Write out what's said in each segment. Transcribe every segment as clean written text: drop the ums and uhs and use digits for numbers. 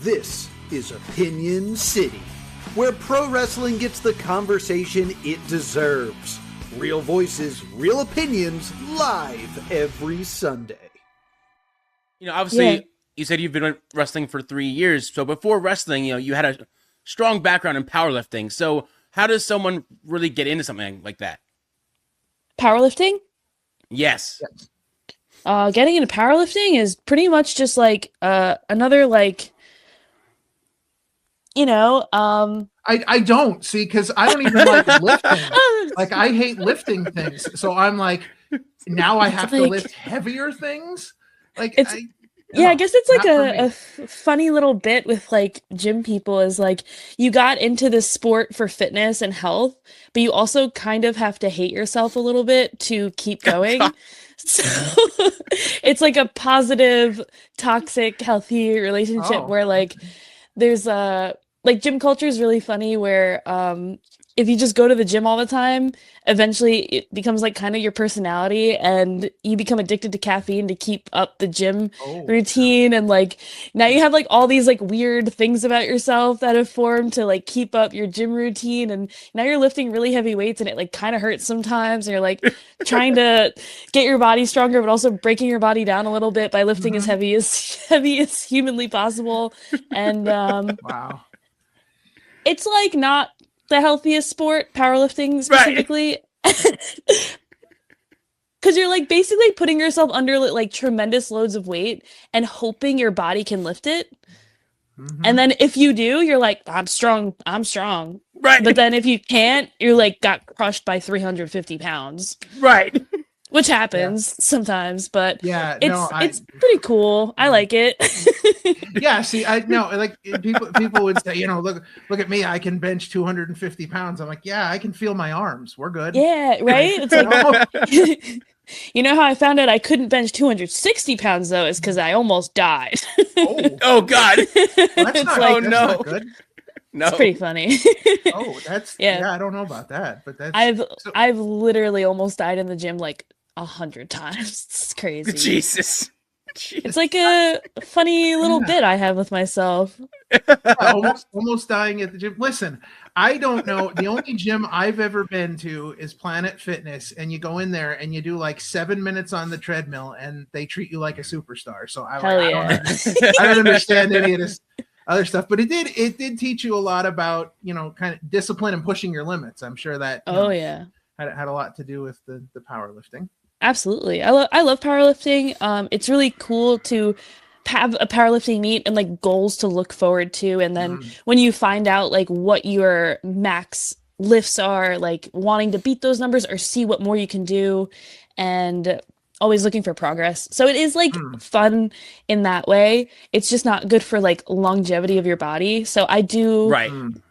This is Opinion City, where pro wrestling gets the conversation it deserves. Real voices, real opinions, live every Sunday. Obviously, You said you've been wrestling for 3 years. So before wrestling, you had a strong background in powerlifting. So how does someone really get into something like that? Powerlifting? Yes. Getting into powerlifting is pretty much just like another I don't see, because I don't even like lifting. Like, I hate lifting things. So I'm like, now I have to lift heavier things. Like, I guess it's like a funny little bit with like gym people is like you got into this sport for fitness and health, but you also kind of have to hate yourself a little bit to keep going. So it's like a positive, toxic, healthy relationship where like there's like gym culture is really funny where if you just go to the gym all the time, eventually it becomes like kind of your personality and you become addicted to caffeine to keep up the gym routine. And like now you have like all these like weird things about yourself that have formed to like keep up your gym routine. And now you're lifting really heavy weights and it like kind of hurts sometimes. And you're like trying to get your body stronger, but also breaking your body down a little bit by lifting as heavy as humanly possible. And wow. It's like not the healthiest sport, powerlifting specifically, because you're like basically putting yourself under like tremendous loads of weight and hoping your body can lift it. And then if you do, you're like, I'm strong. Right. But then if you can't, you're like got crushed by 350 pounds. Right. Which happens sometimes, but it's pretty cool. I like it. Yeah, see, I know, like people would say, look at me, I can bench 250 pounds. I'm like, yeah, I can feel my arms. We're good. Yeah, right? It's like, you know how I found out I couldn't bench 260 pounds though is because I almost died. Oh God. Well, that's not good. No. It's pretty funny. I don't know about that, but that's I've literally almost died in the gym like 100 times. It's crazy. Jesus. It's like a funny little bit I have with myself. Almost dying at the gym. Listen, I don't know. The only gym I've ever been to is Planet Fitness, and you go in there and you do like 7 minutes on the treadmill, and they treat you like a superstar. So I don't understand any of this other stuff, but it did teach you a lot about kind of discipline and pushing your limits. I'm sure that had a lot to do with the powerlifting. Absolutely. I love powerlifting. It's really cool to have a powerlifting meet and like goals to look forward to. And then when you find out like what your max lifts are, like wanting to beat those numbers or see what more you can do and always looking for progress. So it is like fun in that way. It's just not good for like longevity of your body. So I do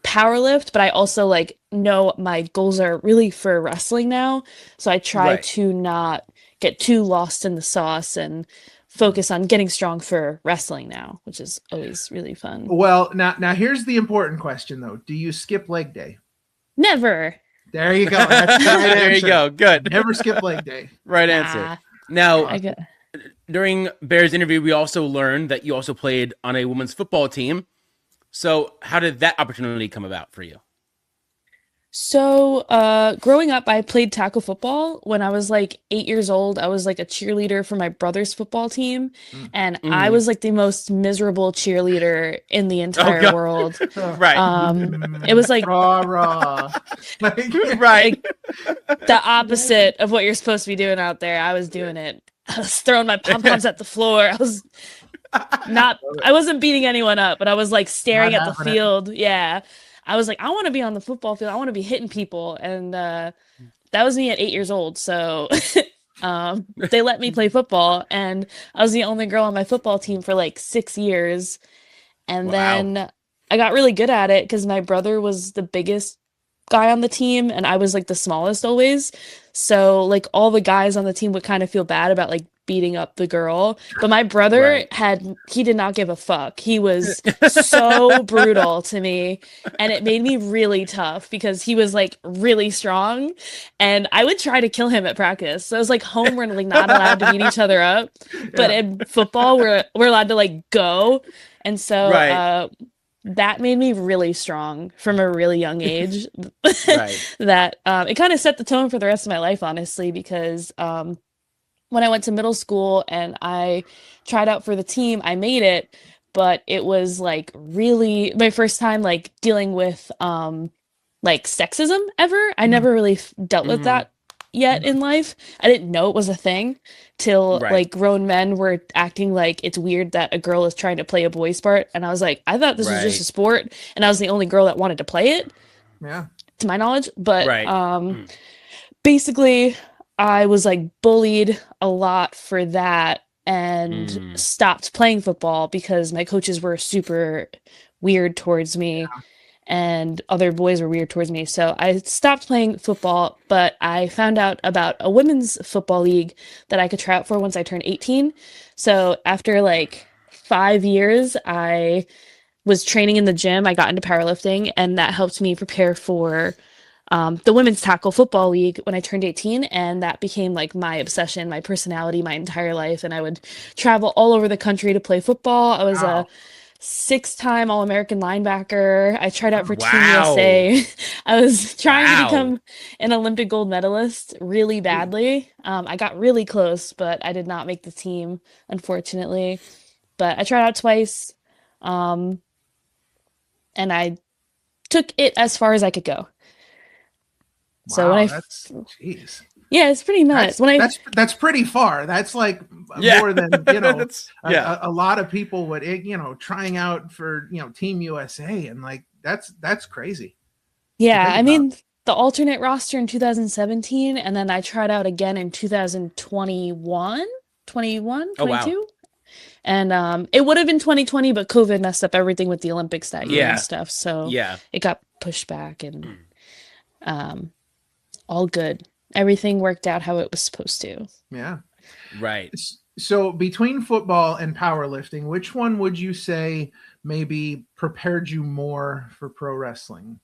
powerlift, but I also like know my goals are really for wrestling now. So I try to not get too lost in the sauce and focus on getting strong for wrestling now, which is always really fun. Well, now here's the important question though. Do you skip leg day? Never. There you go. That's the right there answer. You go. Good. Never skip leg day. Right answer. Now, during Bear's interview, we also learned that you also played on a women's football team. So how did that opportunity come about for you? So growing up, I played tackle football. When I was like 8 years old, I was like a cheerleader for my brother's football team. And I was like the most miserable cheerleader in the entire world. It was like rah. Like, the opposite of what you're supposed to be doing out there. I was doing it. I was throwing my pom-poms at the floor. I wasn't beating anyone up, but I was like staring at the field. Yeah. I was like, I want to be on the football field. I want to be hitting people. And that was me at 8 years old. So they let me play football. And I was the only girl on my football team for like 6 years. And then I got really good at it because my brother was the biggest guy on the team. And I was like the smallest always. So like all the guys on the team would kind of feel bad about like beating up the girl, but my brother he did not give a fuck. He was so brutal to me, and it made me really tough because he was like really strong, and I would try to kill him at practice. So it was like home we're like not allowed to beat each other up, but in football we're allowed to like go And so that made me really strong from a really young age. That it kind of set the tone for the rest of my life, honestly, because when I went to middle school and I tried out for the team, I made it, but it was like really my first time like dealing with like sexism ever. I never really dealt with that yet in life. I didn't know it was a thing till like grown men were acting like it's weird that a girl is trying to play a boy sport. And I was like, I thought this was just a sport, and I was the only girl that wanted to play it. Yeah. To my knowledge. But basically I was like bullied a lot for that and stopped playing football because my coaches were super weird towards me and other boys were weird towards me. So I stopped playing football, but I found out about a women's football league that I could try out for once I turned 18. So after like 5 years, I was training in the gym. I got into powerlifting, and that helped me prepare for the women's tackle football league when I turned 18. And that became like my obsession, my personality, my entire life. And I would travel all over the country to play football. I was a 6-time All-American linebacker. I tried out for Team USA. I was trying to become an Olympic gold medalist really badly. I got really close, but I did not make the team, unfortunately. But I tried out twice, and I took it as far as I could go. So when that's jeez. Yeah, it's pretty nuts. That's pretty far. That's like more than a lot of people would, trying out for Team USA, and like that's crazy. Yeah, I mean the alternate roster in 2017, and then I tried out again in 2021, 22. Oh, wow. And it would have been 2020, but COVID messed up everything with the Olympics that year and stuff. So it got pushed back, and all good. Everything worked out how it was supposed to. Yeah. Right. So between football and powerlifting, which one would you say maybe prepared you more for pro wrestling?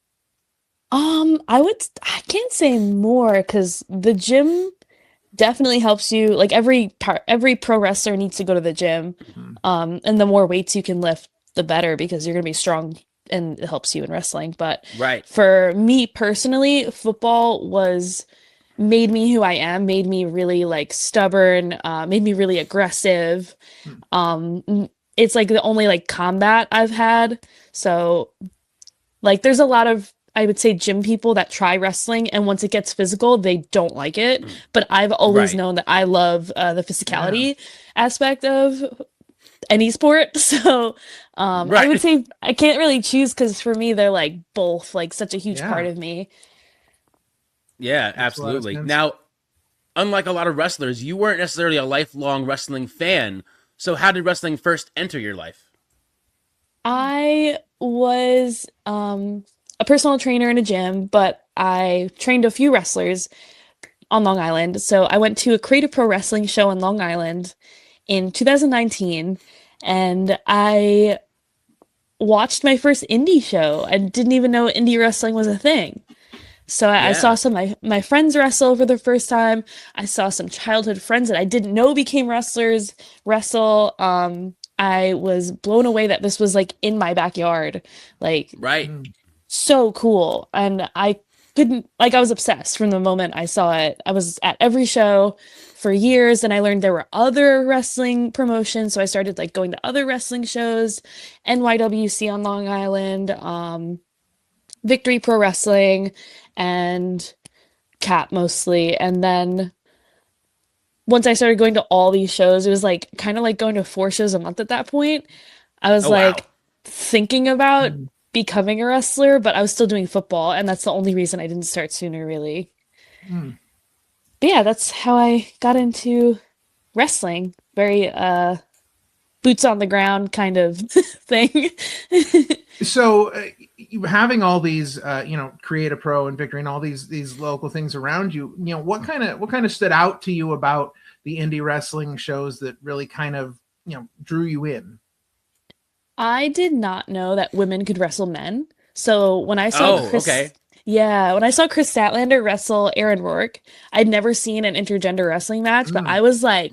I can't say more, because the gym definitely helps you. Like every pro wrestler needs to go to the gym. And the more weights you can lift, the better, because you're going to be strong and it helps you in wrestling. But for me personally, football made me who I am, made me really like stubborn, made me really aggressive. It's like the only like combat I've had. So like there's a lot of, I would say, gym people that try wrestling, and once it gets physical, they don't like it. But I've always known that I love the physicality aspect of any sport. So I would say I can't really choose, because for me, they're like both like such a huge part of me. Yeah, absolutely. Now, unlike a lot of wrestlers, you weren't necessarily a lifelong wrestling fan. So how did wrestling first enter your life? I was a personal trainer in a gym, but I trained a few wrestlers on Long Island. So I went to a Creative Pro Wrestling show on Long Island in 2019, and I watched my first indie show. I didn't even know indie wrestling was a thing. So I saw some of my friends wrestle for the first time. I saw some childhood friends that I didn't know became wrestlers wrestle. I was blown away that this was like in my backyard. Like, so cool. And I was obsessed from the moment I saw it. I was at every show for years, and I learned there were other wrestling promotions. So I started like going to other wrestling shows, NYWC on Long Island, Victory Pro Wrestling, and Cap mostly. And then once I started going to all these shows, it was like kind of like going to 4 shows a month at that point. I was thinking about becoming a wrestler, but I was still doing football, and that's the only reason I didn't start sooner, really. But yeah, that's how I got into wrestling. Very boots on the ground kind of thing. So you having all these Create a Pro and Victory and all these local things around you, what kind of stood out to you about the indie wrestling shows that really kind of drew you in? I did not know that women could wrestle men. So when I saw when I saw Chris Statlander wrestle Aaron Rourke, I'd never seen an intergender wrestling match, but I was like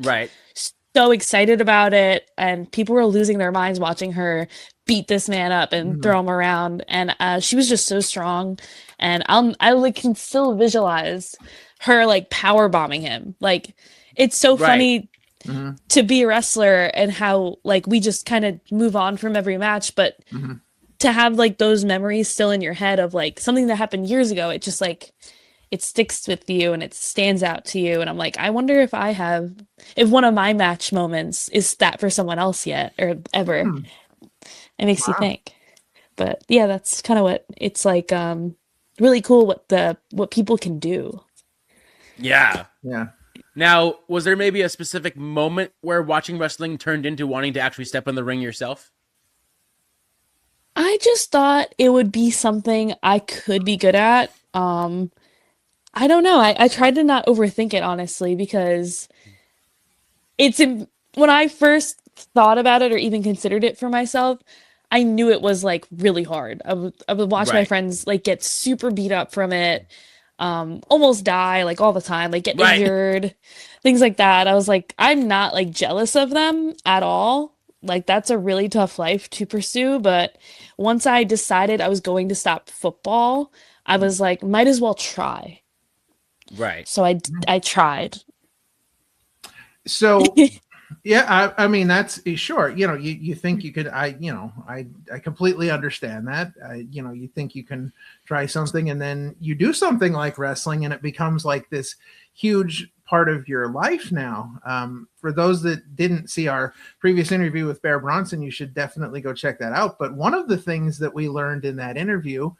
so excited about it, and people were losing their minds watching her beat this man up and throw him around. And she was just so strong, and I like can still visualize her like power bombing him. Like, it's so funny to be a wrestler and how like we just kind of move on from every match, but to have like those memories still in your head of like something that happened years ago, it just like it sticks with you and it stands out to you. And I'm like, I wonder if if one of my match moments is that for someone else yet or ever. It makes you think. But yeah, that's kind of what it's like. Really cool what people can do. Yeah. Yeah. Now, was there maybe a specific moment where watching wrestling turned into wanting to actually step in the ring yourself? I just thought it would be something I could be good at. I don't know. I tried to not overthink it, honestly, because when I first thought about it or even considered it for myself, I knew it was like really hard. I would watch my friends like get super beat up from it, almost die like all the time, like get injured, things like that. I was like, I'm not like jealous of them at all. Like, that's a really tough life to pursue. But once I decided I was going to stop football, I was like, might as well try. Right. So I tried. So, yeah, I mean, that's sure. You think you could, I completely understand that. You think you can try something and then you do something like wrestling and it becomes like this huge part of your life now. For those that didn't see our previous interview with Bear Bronson, you should definitely go check that out. But one of the things that we learned in that interview,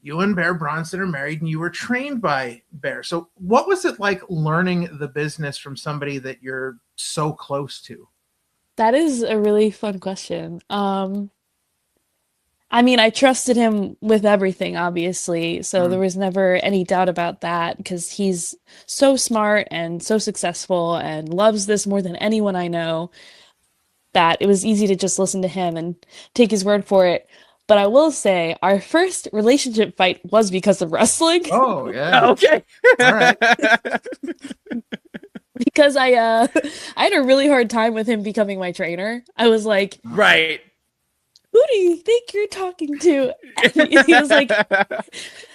you and Bear Bronson are married and you were trained by Bear. So what was it like learning the business from somebody that you're so close to? That is a really fun question. I mean, I trusted him with everything, obviously. So there was never any doubt about that because he's so smart and so successful and loves this more than anyone I know that it was easy to just listen to him and take his word for it. But I will say our first relationship fight was because of wrestling. Oh, yeah. Okay. All right. Because I had a really hard time with him becoming my trainer. I was like, Right. who do you think you're talking to? And he was like,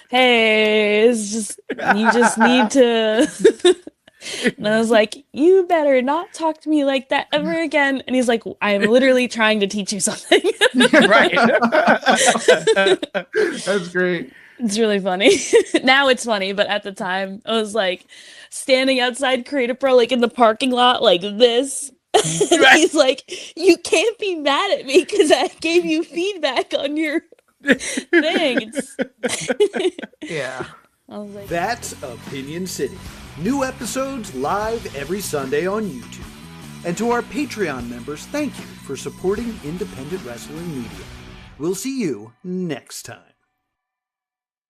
hey, it's just, you just need to. And I was like, you better not talk to me like that ever again. And he's like, I am literally trying to teach you something. Right. That's great. It's really funny. Now it's funny, but at the time I was like standing outside Creative Pro, like in the parking lot, like this. Right. He's like, you can't be mad at me because I gave you feedback on your thing. Yeah. I was like, That's Opinion City. New episodes live every Sunday on YouTube. And to our Patreon members, thank you for supporting independent wrestling media. We'll see you next time.